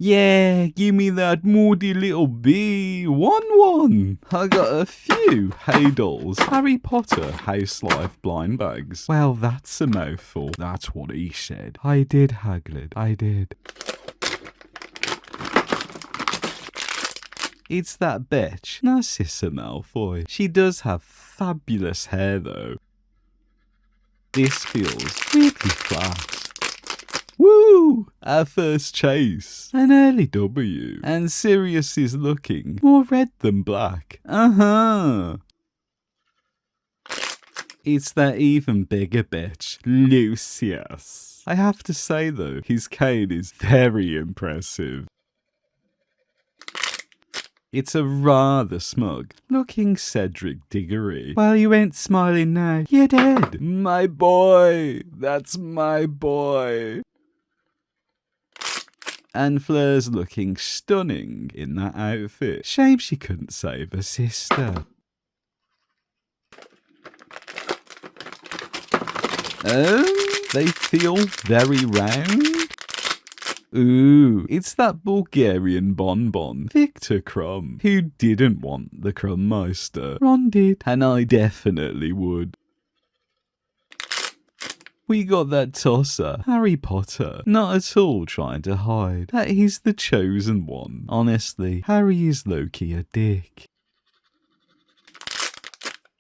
Yeah, give me that moody little bee. 1-1. I got a few Hey Dolls Harry Potter House Life blind bags. Well, that's a mouthful. That's what he said. I did, Hagrid. I did. It's that betch, Narcissa Malfoy. She does have fabulous hair though. This feels really flat. Woo! Our first chase. An early W. And Sirius is looking more red than black. It's that even bigger bitch, Lucius. I have to say though, his cane is very impressive. It's a rather smug looking Cedric Diggory. Well, you ain't smiling now. You're dead. My boy. That's my boy. And Fleur's looking stunning in that outfit. Shame she couldn't save her sister. They feel very round. Ooh, it's that Bulgarian bonbon, Victor Crumb, who didn't want the Crumb Meister. Ron did, and I definitely would. We got that tosser, Harry Potter, not at all trying to hide that he's the chosen one. Honestly, Harry is low-key a dick.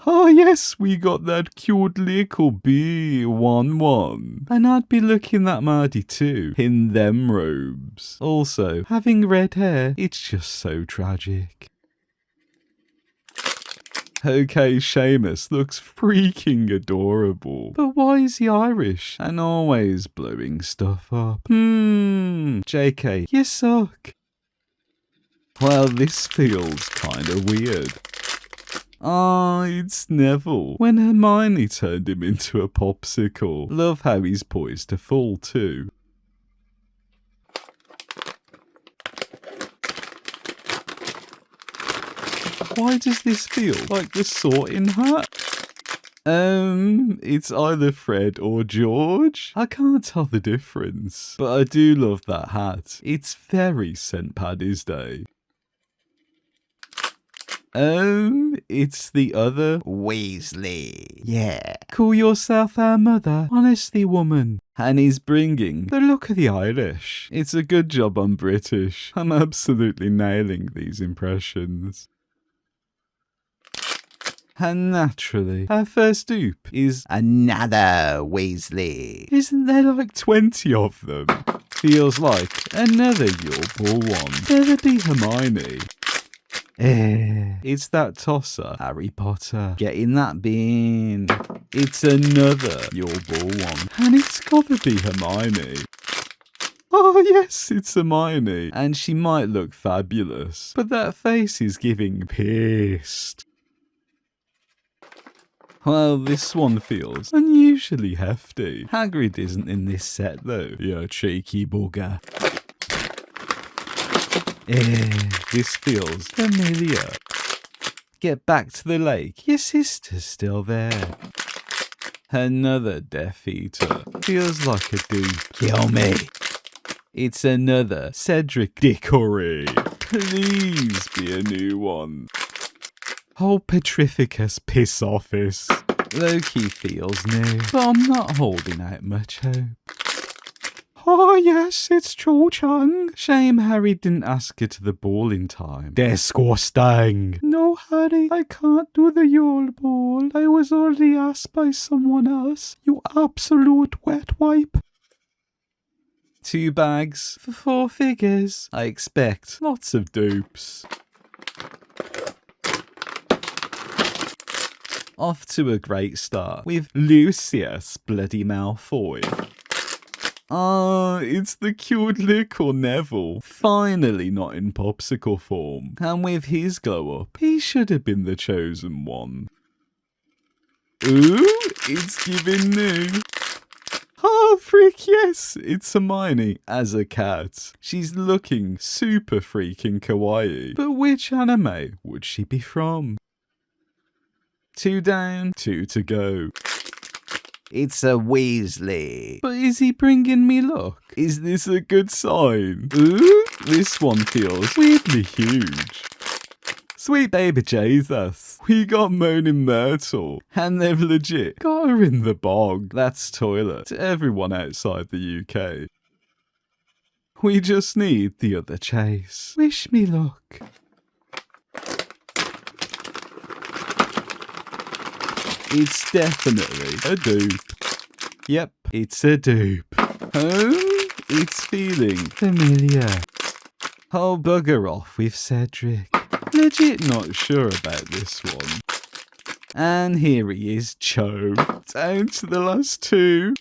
Oh yes, we got that cute likkle bee 1-1. And I'd be looking that mardy too, in them robes. Also, having red hair, it's just so tragic. Okay, Seamus looks freaking adorable. But why is he Irish and always blowing stuff up? JK, you suck. Well, this feels kinda weird. Ah, it's Neville. When Hermione turned him into a popsicle. Love how he's poised to fall too. Why does this feel like the Sorting Hat? It's either Fred or George. I can't tell the difference. But I do love that hat. It's very St. Paddy's Day. It's the other Weasley. Yeah. Call yourself our mother. Honestly, woman. And he's bringing the look of the Irish. It's a good job I'm British. I'm absolutely nailing these impressions. And naturally, our first dupe is another Weasley. Isn't there like 20 of them? Feels like another your ball one. Better be Hermione. It's that tosser, Harry Potter. Get in that bin. It's another your ball one. And it's gotta be Hermione. Oh yes, it's Hermione. And she might look fabulous. But that face is giving pissed. Well, this one feels unusually hefty. Hagrid isn't in this set though. You cheeky bugger. This feels familiar. Get back to the lake. Your sister's still there. Another Death Eater. Feels like a dupe. Kill me. It's another Cedric Diggory. Please be a new one. Whole Petrificus piss office. Loki feels new, but I'm not holding out much hope. Oh yes, it's Cho Chang. Shame Harry didn't ask her to the ball in time. Disgusting. No, Harry, I can't do the Yule Ball. I was already asked by someone else. You absolute wet wipe. 2 bags for 4 figures. I expect lots of dupes. Off to a great start with Lucius Bloody Malfoy. Ah, it's the cute likkle Neville. Finally not in popsicle form. And with his glow up, he should have been the chosen one. Ooh, it's giving new. Oh, freak, yes, it's Hermione as a cat. She's looking super freaking kawaii. But which anime would she be from? 2 down, 2 to go. It's a Weasley. But is he bringing me luck? Is this a good sign? Ooh, This one feels weirdly huge. Sweet baby Jesus, we got Moaning Myrtle, and they've legit got her in the bog. That's toilet to everyone outside the UK. We just need the other chase. Wish me luck. It's definitely a dupe. Yep, it's a dupe. Oh, it's feeling familiar. I'll bugger off with Cedric. Legit not sure about this one. And here he is, Cho. Down to the last two.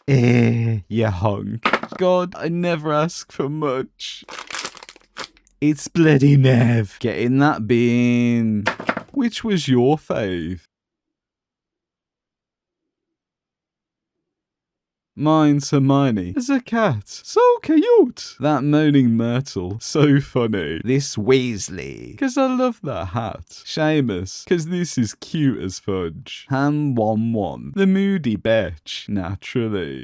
You hunk. God, I never ask for much. It's bloody Nev. Get in that bin. Which was your fave? Mine's Hermione as a cat. So cute. That Moaning Myrtle. So funny. This Weasley. Cause I love that hat. Seamus. Cause this is cute as fudge. Ham 1-1. The moody betch. Naturally.